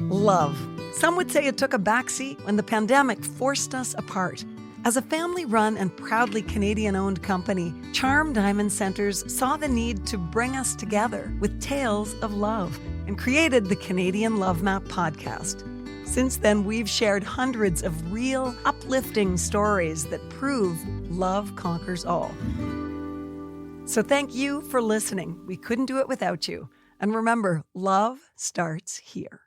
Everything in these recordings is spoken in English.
Love. Some would say it took a backseat when the pandemic forced us apart. As a family-run and proudly Canadian-owned company, Charm Diamond Centers saw the need to bring us together with tales of love and created the Canadian Love Map podcast. Since then, we've shared hundreds of real, uplifting stories that prove love conquers all. So thank you for listening. We couldn't do it without you. And remember, love starts here.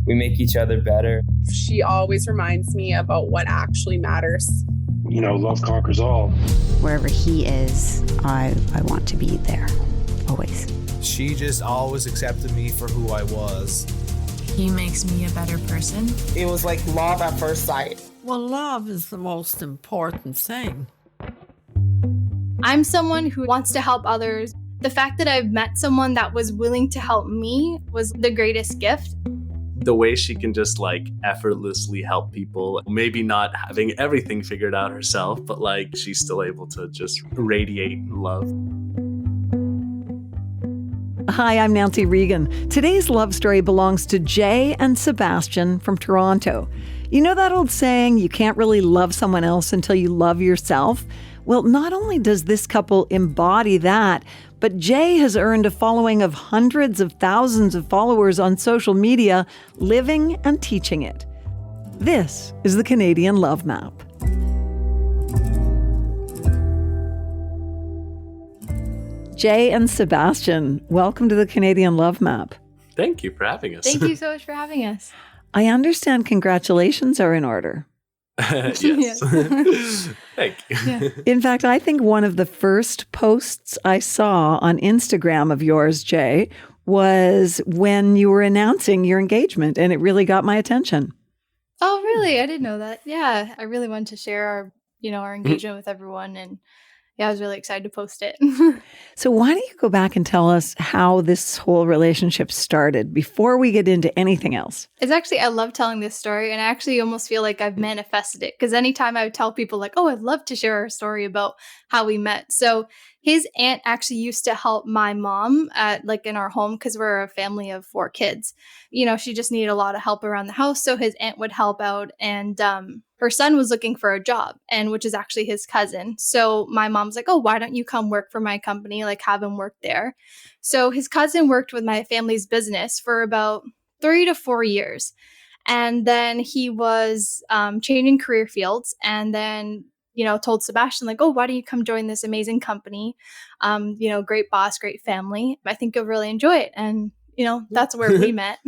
We make each other better. She always reminds me about what actually matters. You know, love conquers all. Wherever he is, I want to be there, always. She just always accepted me for who I was. He makes me a better person. It was like love at first sight. Well, love is the most important thing. I'm someone who wants to help others. The fact that I've met someone that was willing to help me was the greatest gift. The way she can just effortlessly help people, maybe not having everything figured out herself, but she's still able to just radiate love. Hi, I'm Nancy Regan. Today's love story belongs to Jay and Sebastian from Toronto. You know that old saying, you can't really love someone else until you love yourself? Well, not only does this couple embody that, but Jay has earned a following of hundreds of thousands of followers on social media, living and teaching it. This is the Canadian Love Map. Jay and Sebastian, welcome to the Canadian Love Map. Thank you for having us. Thank you so much for having us. I understand congratulations are in order. Yes. Thank you. Yeah. In fact, I think one of the first posts I saw on Instagram of yours, Jay, was when you were announcing your engagement, and it really got my attention. Oh, really? I didn't know that. Yeah, I really wanted to share our engagement with everyone, and yeah, I was really excited to post it. So why don't you go back and tell us how this whole relationship started before we get into anything else? It's actually, I love telling this story, and I actually almost feel like I've manifested it, because anytime I would tell people I'd love to share our story about how we met. So his aunt actually used to help my mom in our home, because we're a family of 4 kids. She just needed a lot of help around the house. So his aunt would help out, and her son was looking for a job, and which is actually his cousin. So my mom's like, oh, why don't you come work for my company? Have him work there. So his cousin worked with my family's business for about 3 to 4 years. And then he was changing career fields, and then told Sebastian, oh, why don't you come join this amazing company? Great boss, great family. I think you'll really enjoy it. And, that's where we met.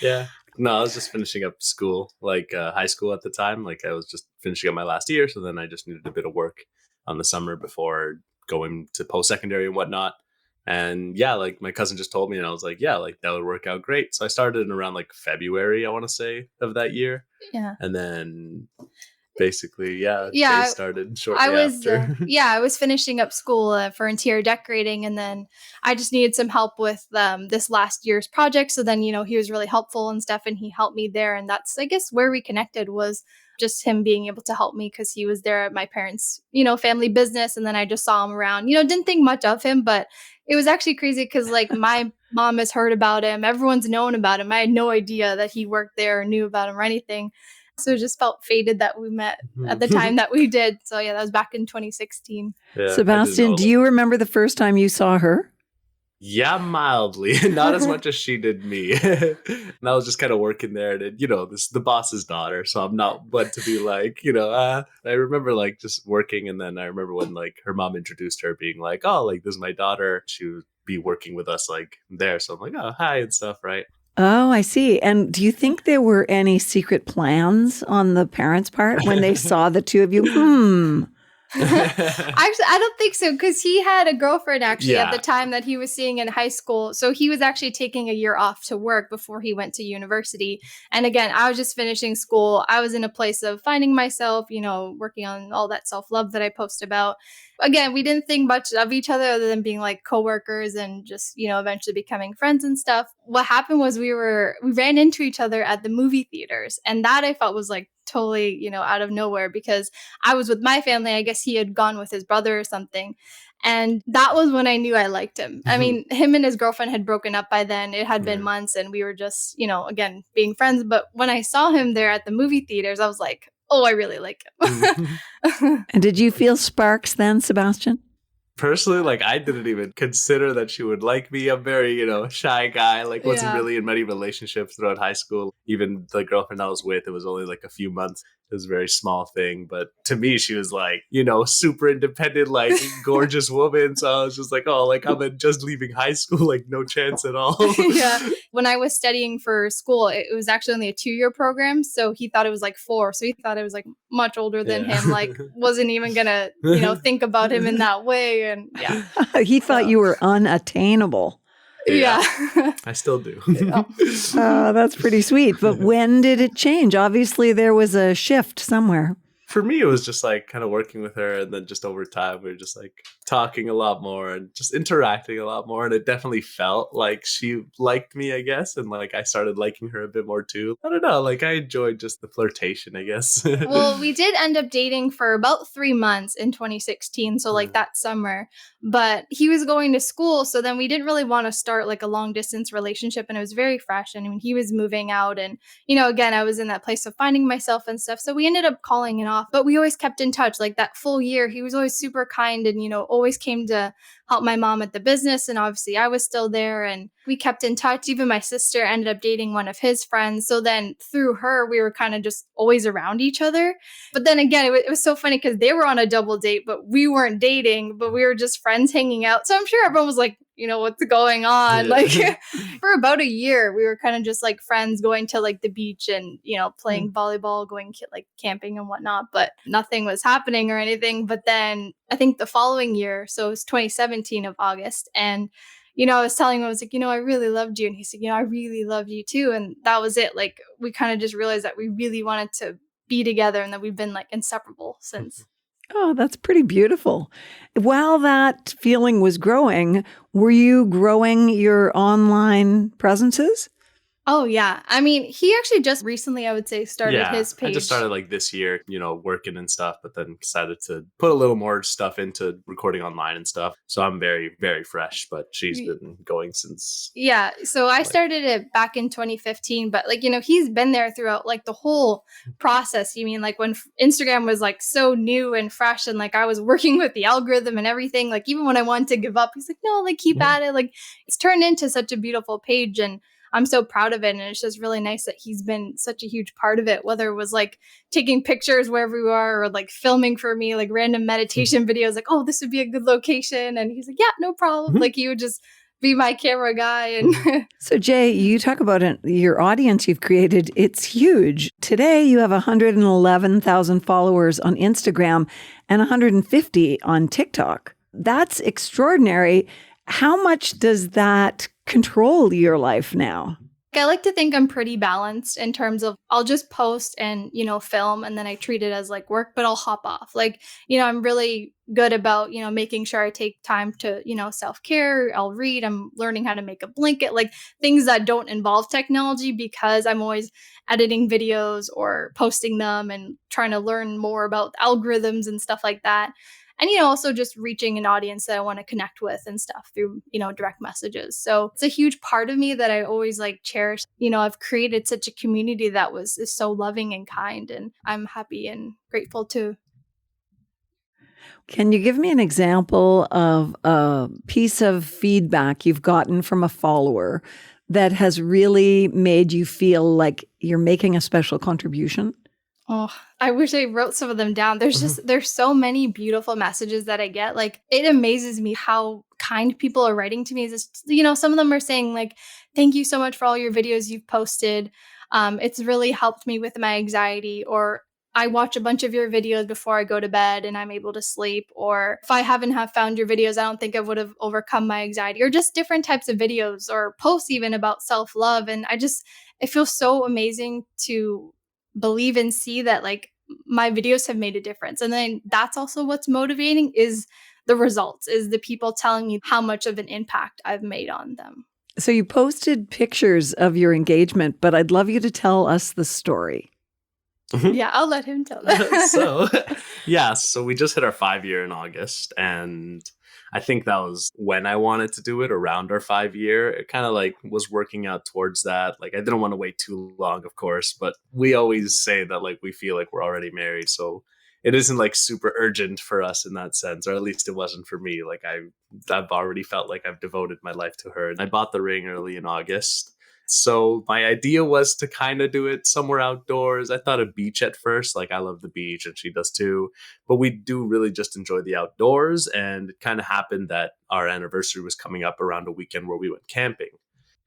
Yeah. No, I was just finishing up school, high school at the time. I was just finishing up my last year. So then I just needed a bit of work on the summer before going to post-secondary and whatnot. And yeah, my cousin just told me, and I was like, yeah, that would work out great. So I started in around February, I want to say, of that year. Yeah. And then basically, Jay started shortly after. I was finishing up school for interior decorating, and then I just needed some help with this last year's project. So then, he was really helpful and stuff, and he helped me there. And that's, I guess, where we connected, was just him being able to help me, because he was there at my parents', family business. And then I just saw him around, didn't think much of him, but it was actually crazy because my mom has heard about him. Everyone's known about him. I had no idea that he worked there or knew about him or anything. So it just felt fated that we met at the time that we did. So yeah, that was back in 2016. Yeah, Sebastian, do you remember the first time you saw her? Yeah, mildly. Not as much as she did me. And I was just kind of working there. And, this is the boss's daughter. So I'm not one to be I remember just working. And then I remember when her mom introduced her being oh, this is my daughter. She would be working with us there. So I'm like, oh, hi and stuff, right? Oh, I see. And do you think there were any secret plans on the parents' part when they saw the two of you? Actually, I don't think so, because he had a girlfriend at the time that he was seeing in high school. So he was actually taking a year off to work before he went to university. And again, I was just finishing school. I was in a place of finding myself, working on all that self-love that I post about. again, we didn't think much of each other than being like coworkers and just, eventually becoming friends and stuff. What happened was we ran into each other at the movie theaters. And that I felt was like totally, out of nowhere because I was with my family. I guess he had gone with his brother or something. And that was when I knew I liked him. I mean, him and his girlfriend had broken up by then. It had been months and we were just, again, being friends. But when I saw him there at the movie theaters, I was like, oh, I really like him. And did you feel sparks then, Sebastian? Personally, like I didn't even consider that she would like me. I'm very, shy guy. Like wasn't really in many relationships throughout high school. Even the girlfriend I was with, it was only like a few months. It was a very small thing. But to me, she was like, super independent, like gorgeous woman. So I was just like, oh, like I'm just leaving high school, like no chance at all. Yeah. When I was studying for school, it was actually only a 2-year program. So he thought it was like 4. So he thought I was like much older than him, like wasn't even gonna, think about him in that way. And he thought you were unattainable. Yeah. I still do. That's pretty sweet. But when did it change? Obviously, there was a shift somewhere. For me, it was just like kind of working with her. And then just over time, we were just like talking a lot more and just interacting a lot more. And it definitely felt like she liked me, I guess. And like I started liking her a bit more too. I don't know. Like I enjoyed just the flirtation, I guess. Well, we did end up dating for about 3 months in 2016. So like that summer. But he was going to school. So then we didn't really want to start like a long distance relationship. And it was very fresh. And I mean, he was moving out. And, again, I was in that place of finding myself and stuff. So we ended up calling it off. But we always kept in touch. Like that full year, he was always super kind and, always came to help my mom at the business. And obviously I was still there and we kept in touch. Even my sister ended up dating one of his friends. So then through her, we were kind of just always around each other. But then again, it was so funny because they were on a double date, but we weren't dating, but we were just friends hanging out. So I'm sure everyone was like, what's going on? Like for about a year, we were kind of just like friends going to like the beach and, playing volleyball, going like camping and whatnot, but nothing was happening or anything. But then I think the following year, so it was 2017 of August. And, I was telling him, I was like, I really loved you. And he said, I really love you too. And that was it. Like we kind of just realized that we really wanted to be together and that we've been like inseparable since. Oh, that's pretty beautiful. While that feeling was growing, were you growing your online presences? Oh, yeah. I mean, he actually just recently, I would say, started his page. I just started like this year, working and stuff, but then decided to put a little more stuff into recording online and stuff. So I'm very, very fresh, but she's been going since. Yeah. So I started it back in 2015, but like, he's been there throughout like the whole process. You mean like when Instagram was like so new and fresh and like I was working with the algorithm and everything, like even when I wanted to give up, he's like, no, like keep at it. Like it's turned into such a beautiful page and I'm so proud of it. And it's just really nice that he's been such a huge part of it, whether it was like taking pictures wherever we are or like filming for me, like random meditation videos, like, oh, this would be a good location. And he's like, yeah, no problem. Like he would just be my camera guy. And So Jay, you talk about your audience you've created. It's huge. Today you have 111,000 followers on Instagram and 150 on TikTok. That's extraordinary. How much does that control your life now? I like to think I'm pretty balanced in terms of I'll just post and, film and then I treat it as like work, but I'll hop off. Like, I'm really good about, making sure I take time to, self-care. I'll read, I'm learning how to make a blanket, like things that don't involve technology because I'm always editing videos or posting them and trying to learn more about algorithms and stuff like that. And, also just reaching an audience that I want to connect with and stuff through, direct messages. So it's a huge part of me that I always like cherish. I've created such a community that is so loving and kind, and I'm happy and grateful too. Can you give me an example of a piece of feedback you've gotten from a follower that has really made you feel like you're making a special contribution? Oh, I wish I wrote some of them down. There's so many beautiful messages that I get. Like it amazes me how kind people are writing to me. Some of them are saying like, thank you so much for all your videos you've posted. It's really helped me with my anxiety, or I watch a bunch of your videos before I go to bed and I'm able to sleep. Or if I haven't found your videos, I don't think I would have overcome my anxiety, or just different types of videos or posts even about self-love. And it feels so amazing to believe and see that like my videos have made a difference. And then that's also what's motivating is the results, is the people telling me how much of an impact I've made on them. So you posted pictures of your engagement, but I'd love you to tell us the story. Yeah, I'll let him tell that. So we just hit our 5-year in August, and I think that was when I wanted to do it, around our 5-year. It kind of like was working out towards that. Like I didn't want to wait too long, of course, but we always say that like we feel like we're already married. So it isn't like super urgent for us in that sense, or at least it wasn't for me. Like I've already felt like I've devoted my life to her. And I bought the ring early in August. So my idea was to kind of do it somewhere outdoors. I thought a beach at first. Like I love the beach and she does too. But we do really just enjoy the outdoors. And it kind of happened that our anniversary was coming up around a weekend where we went camping.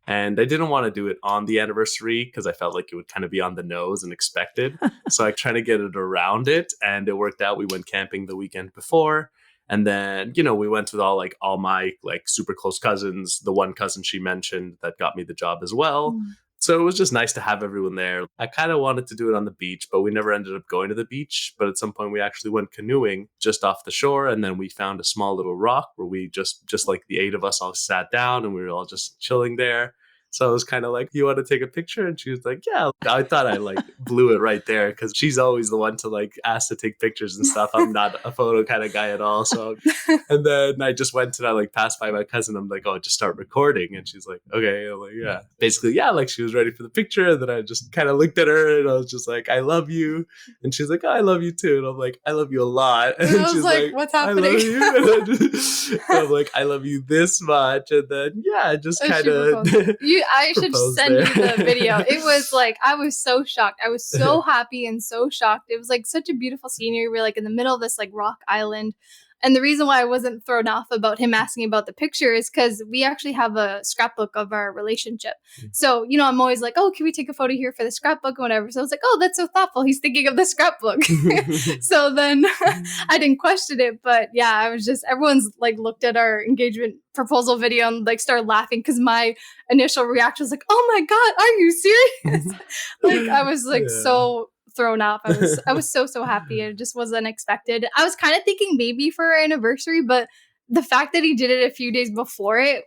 And I didn't want to do it on the anniversary because I felt like it would kind of be on the nose and expected. So I tried to get it around it, and it worked out. We went camping the weekend before. And then, we went with all my like super close cousins, the one cousin she mentioned that got me the job as well. Mm. So it was just nice to have everyone there. I kind of wanted to do it on the beach, but we never ended up going to the beach. But at some point we actually went canoeing just off the shore. And then we found a small little rock where we just like the 8 of us all sat down and we were all just chilling there. So I was kind of like, you want to take a picture? And she was like, yeah. I thought I like blew it right there because she's always the one to like ask to take pictures and stuff. I'm not a photo kind of guy at all. So, and then I just went and I like passed by my cousin. I'm like, oh, just start recording. And she's like, okay. I'm like, yeah. Basically, yeah, like she was ready for the picture. And then I just kind of looked at her and I was just like, I love you. And she's like, oh, I love you too. And I'm like, I love you a lot. And I was like, what's happening? I love you. And I'm like, I love you this much. And then, yeah, just kind of... I should send you the video. It was like, I was so shocked. I was so happy and so shocked. It was like such a beautiful scenery. We're like in the middle of this like rock island. And the reason why I wasn't thrown off about him asking about the picture is because we actually have a scrapbook of our relationship. So, I'm always like, oh, can we take a photo here for the scrapbook or whatever? So I was like, oh, that's so thoughtful. He's thinking of the scrapbook. So then I didn't question it. But yeah, I was just, everyone's like looked at our engagement proposal video and like started laughing because my initial reaction was like, oh my God, are you serious? Like I was like so thrown off. I was so happy. It just was unexpected. I was kind of thinking maybe for our anniversary, but the fact that he did it a few days before it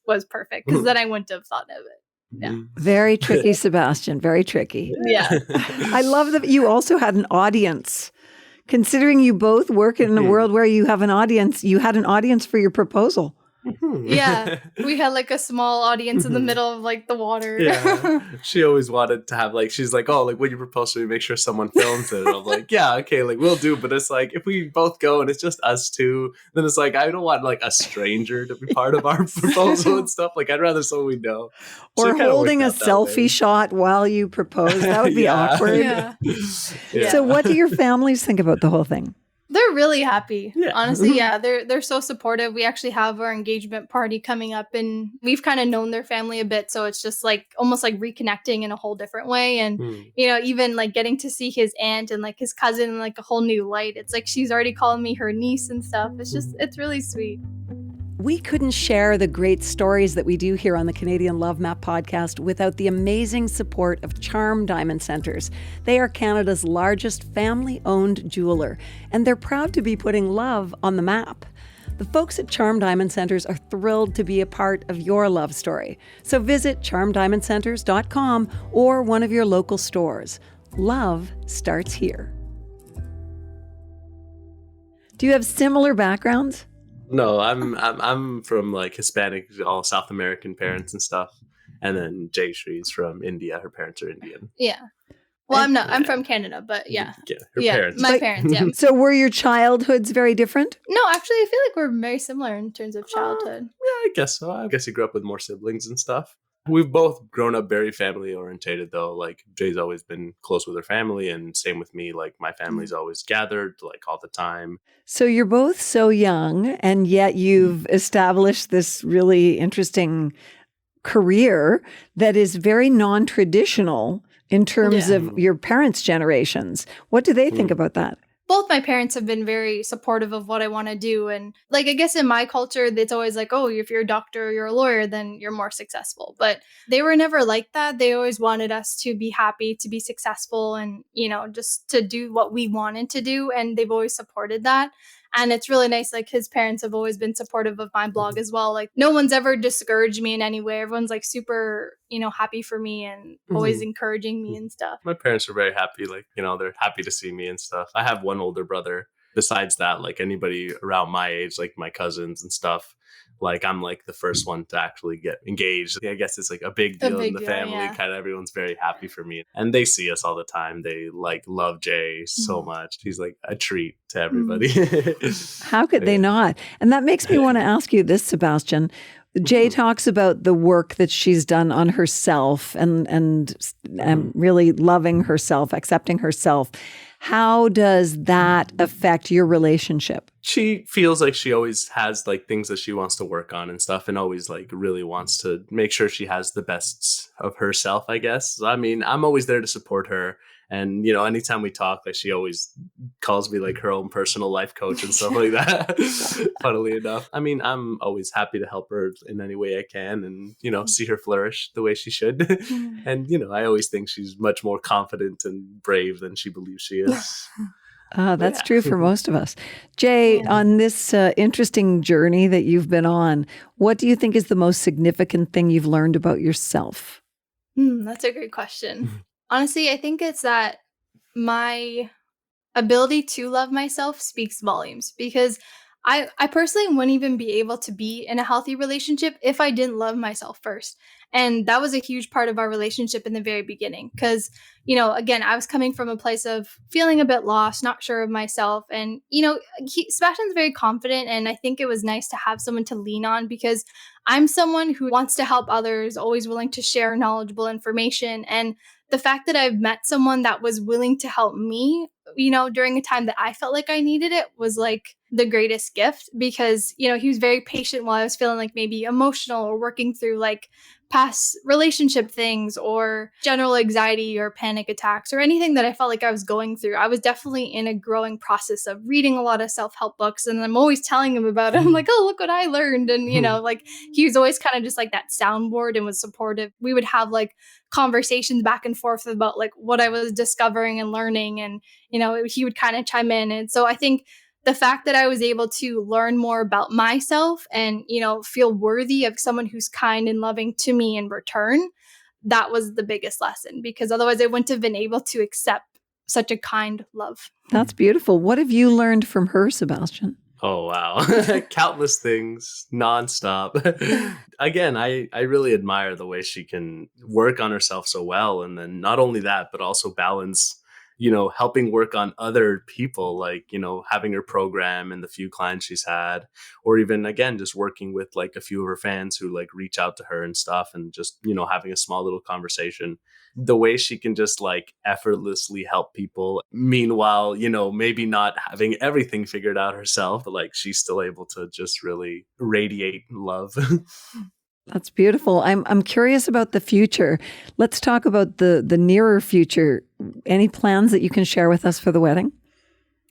was perfect because then I wouldn't have thought of it. Yeah. Very tricky, Sebastian. Very tricky. Yeah. I love that you also had an audience. Considering you both work in a world where you have an audience, you had an audience for your proposal. Yeah, we had like a small audience in the middle of like the water. Yeah, she always wanted to have like, she's like, oh, like when you propose to me, make sure someone films it. And I'm like, yeah, okay, like we'll do. But it's like, if we both go and it's just us two, then it's like, I don't want like a stranger to be part of our proposal and stuff. Like I'd rather someone we know. Or so holding a selfie shot while you propose. That would be awkward. Yeah. So what do your families think about the whole thing? They're really happy. Yeah. Honestly, yeah. They're so supportive. We actually have our engagement party coming up and we've kind of known their family a bit. So it's just like almost like reconnecting in a whole different way. And, even like getting to see his aunt and like his cousin in like a whole new light. It's like she's already calling me her niece and stuff. It's really sweet. We couldn't share the great stories that we do here on the Canadian Love Map podcast without the amazing support of Charm Diamond Centers. They are Canada's largest family-owned jeweler, and they're proud to be putting love on the map. The folks at Charm Diamond Centers are thrilled to be a part of your love story. So visit charmdiamondcenters.com or one of your local stores. Love starts here. Do you have similar backgrounds? No, I'm from like Hispanic, all South American parents and stuff. And then Jayshree's from India. Her parents are Indian. Yeah. Well, I'm not. I'm from Canada, but yeah. Her parents. My parents, yeah. So were your childhoods very different? No, actually, I feel like we're very similar in terms of childhood. Yeah, I guess so. I guess you grew up with more siblings and stuff. We've both grown up very family orientated though. Like Jay's always been close with her family and same with me. Like my family's always gathered like all the time. So you're both so young and yet you've established this really interesting career that is very non-traditional in terms of your parents' generations. What do they think about that? Both my parents have been very supportive of what I want to do. And like, I guess in my culture, it's always like, oh, if you're a doctor or you're a lawyer, then you're more successful. But they were never like that. They always wanted us to be happy, to be successful and, just to do what we wanted to do. And they've always supported that. And it's really nice. Like his parents have always been supportive of my blog as well. Like no one's ever discouraged me in any way. Everyone's like super, happy for me and always encouraging me and stuff. My parents are very happy. Like, they're happy to see me and stuff. I have one older brother. Besides that, like anybody around my age, like my cousins and stuff, like I'm like the first one to actually get engaged. I guess it's like a big deal in the family. Yeah. Kind of everyone's very happy for me. And they see us all the time. They like love Jay so much. He's like a treat to everybody. How could they not? And that makes me want to ask you this, Sebastian. Jay talks about the work that she's done on herself and really loving herself, accepting herself. How does that affect your relationship? She feels like she always has like things that she wants to work on and stuff, and always like really wants to make sure she has the best of herself, I guess. I mean, I'm always there to support her. And, anytime we talk, like she always calls me like her own personal life coach and stuff like that. Funnily enough. I mean, I'm always happy to help her in any way I can and, see her flourish the way she should. And, I always think she's much more confident and brave than she believes she is. That's true for most of us. Jay, on this interesting journey that you've been on, what do you think is the most significant thing you've learned about yourself? That's a great question. Honestly, I think it's that my ability to love myself speaks volumes, because I personally wouldn't even be able to be in a healthy relationship if I didn't love myself first. And that was a huge part of our relationship in the very beginning. Because, again, I was coming from a place of feeling a bit lost, not sure of myself. And, Sebastian's very confident. And I think it was nice to have someone to lean on, because I'm someone who wants to help others, always willing to share knowledgeable information. And the fact that I've met someone that was willing to help me, during a time that I felt like I needed it, was like the greatest gift, because, he was very patient while I was feeling like maybe emotional or working through like past relationship things or general anxiety or panic attacks or anything that I felt like I was going through. I was definitely in a growing process of reading a lot of self-help books, and I'm always telling him about it. I'm like, oh, look what I learned. And, like he was always kind of just like that soundboard and was supportive. We would have like conversations back and forth about like what I was discovering and learning. And, he would kind of chime in. And so I think the fact that I was able to learn more about myself and, feel worthy of someone who's kind and loving to me in return, that was the biggest lesson, because otherwise I wouldn't have been able to accept such a kind love. That's beautiful. What have you learned from her, Sebastian? Oh, wow. Countless things nonstop. Again, I really admire the way she can work on herself so well. And then not only that, but also balance, helping work on other people, like, having her program and the few clients she's had, or even, again, just working with like a few of her fans who like reach out to her and stuff, and just, having a small little conversation. The way she can just like effortlessly help people. Meanwhile, maybe not having everything figured out herself, but like she's still able to just really radiate love. That's beautiful. I'm curious about the future. Let's talk about the nearer future. Any plans that you can share with us for the wedding?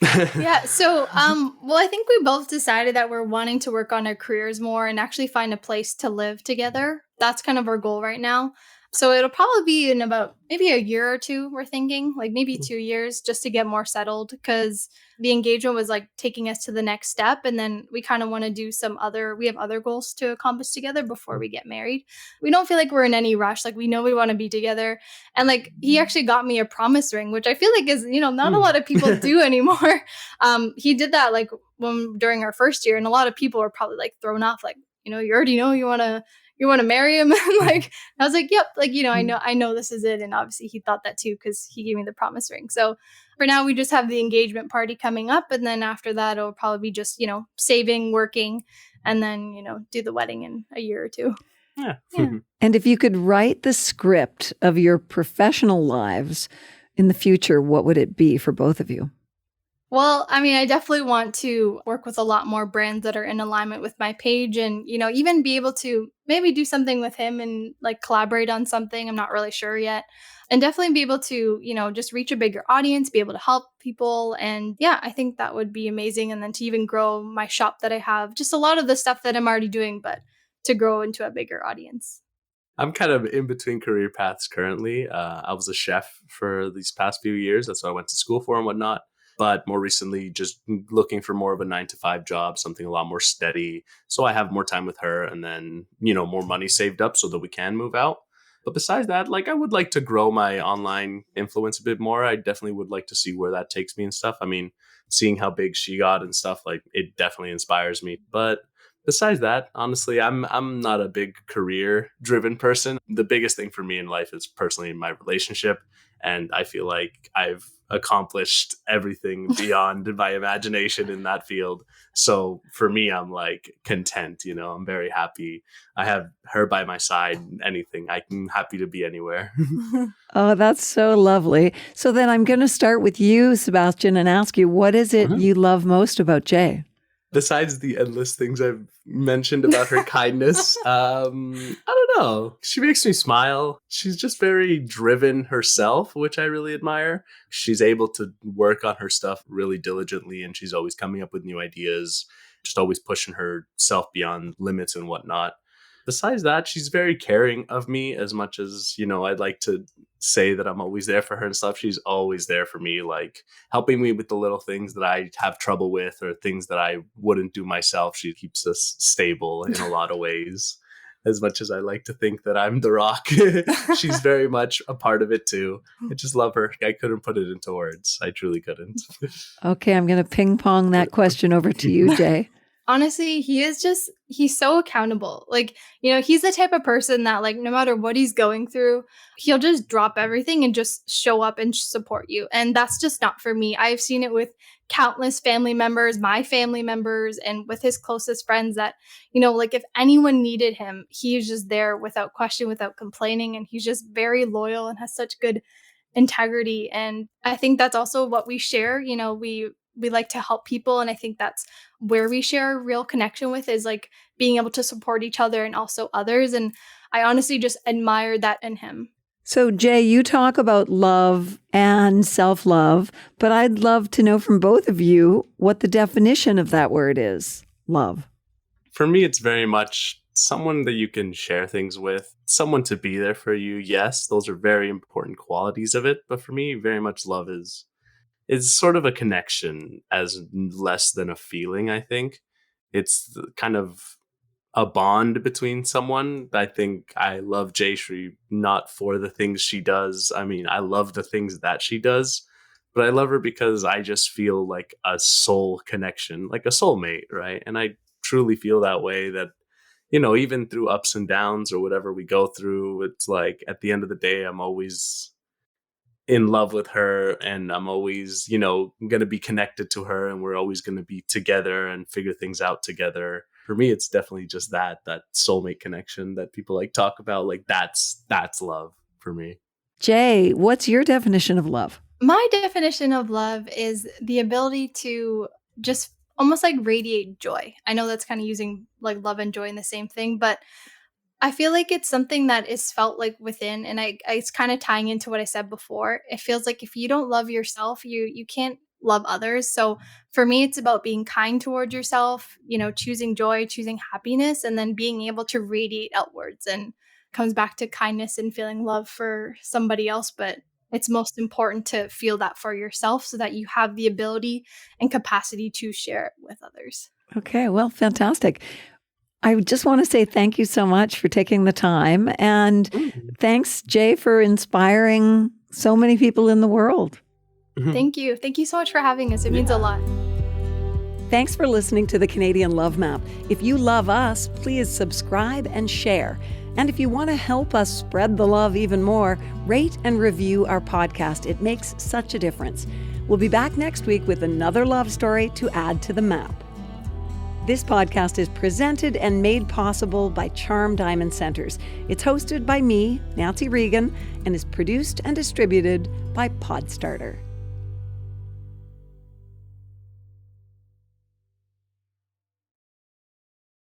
Yeah. So, well, I think we both decided that we're wanting to work on our careers more and actually find a place to live together. That's kind of our goal right now. So it'll probably be in about maybe a year or two, we're thinking, like maybe 2 years, just to get more settled, because the engagement was like taking us to the next step. And then we kind of want to do we have other goals to accomplish together before we get married. We don't feel like we're in any rush. Like we know we want to be together. And like he actually got me a promise ring, which I feel like is, not a lot of people do anymore. He did that like during our first year, and a lot of people were probably like thrown off, like, you already know you want to marry him. And like, I was like, yep, like, I know this is it. And obviously he thought that too, because he gave me the promise ring. So for now, we just have the engagement party coming up. And then after that, it'll probably be just, saving, working, and then, do the wedding in a year or two. Yeah. And if you could write the script of your professional lives in the future, what would it be for both of you? Well, I mean, I definitely want to work with a lot more brands that are in alignment with my page, and, even be able to maybe do something with him and like collaborate on something. I'm not really sure yet. And definitely be able to, just reach a bigger audience, be able to help people. And yeah, I think that would be amazing. And then to even grow my shop that I have, just a lot of the stuff that I'm already doing, but to grow into a bigger audience. I'm kind of in between career paths currently. I was a chef for these past few years. That's what I went to school for and whatnot. But more recently, just looking for more of a 9 to 5 job, something a lot more steady. So I have more time with her and then, more money saved up so that we can move out. But besides that, I would like to grow my online influence a bit more. I definitely would like to see where that takes me and stuff. I mean, seeing how big she got and stuff, it definitely inspires me. But besides that, honestly, I'm not a big career driven person. The biggest thing for me in life is personally my relationship. And I feel like I've accomplished everything beyond my imagination in that field. So for me, I'm content, I'm very happy. I have her by my side, anything. I'm happy to be anywhere. Oh, that's so lovely. So then I'm going to start with you, Sebastian, and ask you, what is it you love most about Jay? Besides the endless things I've mentioned about her kindness, I don't know. She makes me smile. She's just very driven herself, which I really admire. She's able to work on her stuff really diligently, and she's always coming up with new ideas, just always pushing herself beyond limits and whatnot. Besides that, she's very caring of me as much as, I'd like to say that I'm always there for her and stuff. She's always there for me, helping me with the little things that I have trouble with or things that I wouldn't do myself. She keeps us stable in a lot of ways. As much as I like to think that I'm the rock, she's very much a part of it too. I just love her. I couldn't put it into words. I truly couldn't. Okay, I'm going to ping pong that question over to you, Jay. Honestly, he's so accountable. He's the type of person that no matter what he's going through, he'll just drop everything and just show up and support you. And that's just not for me. I've seen it with countless family members, my family members, and with his closest friends that, if anyone needed him, he's just there without question, without complaining. And he's just very loyal and has such good integrity. And I think that's also what we share. We like to help people. And I think that's where we share a real connection with is being able to support each other and also others. And I honestly just admire that in him. So Jay, you talk about love and self-love, but I'd love to know from both of you what the definition of that word is, love. For me, it's very much someone that you can share things with, someone to be there for you. Yes, those are very important qualities of it. But for me, very much love is sort of a connection as less than a feeling, I think. It's kind of a bond between someone. I think I love Jayshree not for the things she does. I mean, I love the things that she does, but I love her because I just feel like a soul connection, like a soulmate, right? And I truly feel that way that, even through ups and downs or whatever we go through, it's at the end of the day, I'm always in love with her and I'm always, going to be connected to her and we're always going to be together and figure things out together. For me, it's definitely just that soulmate connection that people talk about. That's love for me. Jay, what's your definition of love? My definition of love is the ability to just almost radiate joy. I know that's kind of using love and joy in the same thing, but I feel like it's something that is felt within, and it's kind of tying into what I said before. It feels like if you don't love yourself, you can't love others. So for me, it's about being kind towards yourself, choosing joy, choosing happiness, and then being able to radiate outwards. And comes back to kindness and feeling love for somebody else, but it's most important to feel that for yourself so that you have the ability and capacity to share it with others. Okay, well, fantastic. I just want to say thank you so much for taking the time. And thanks, Jay, for inspiring so many people in the world. Thank you. Thank you so much for having us. It means a lot. Thanks for listening to the Canadian Love Map. If you love us, please subscribe and share. And if you want to help us spread the love even more, rate and review our podcast. It makes such a difference. We'll be back next week with another love story to add to the map. This podcast is presented and made possible by Charm Diamond Centers. It's hosted by me, Nancy Regan, and is produced and distributed by Podstarter.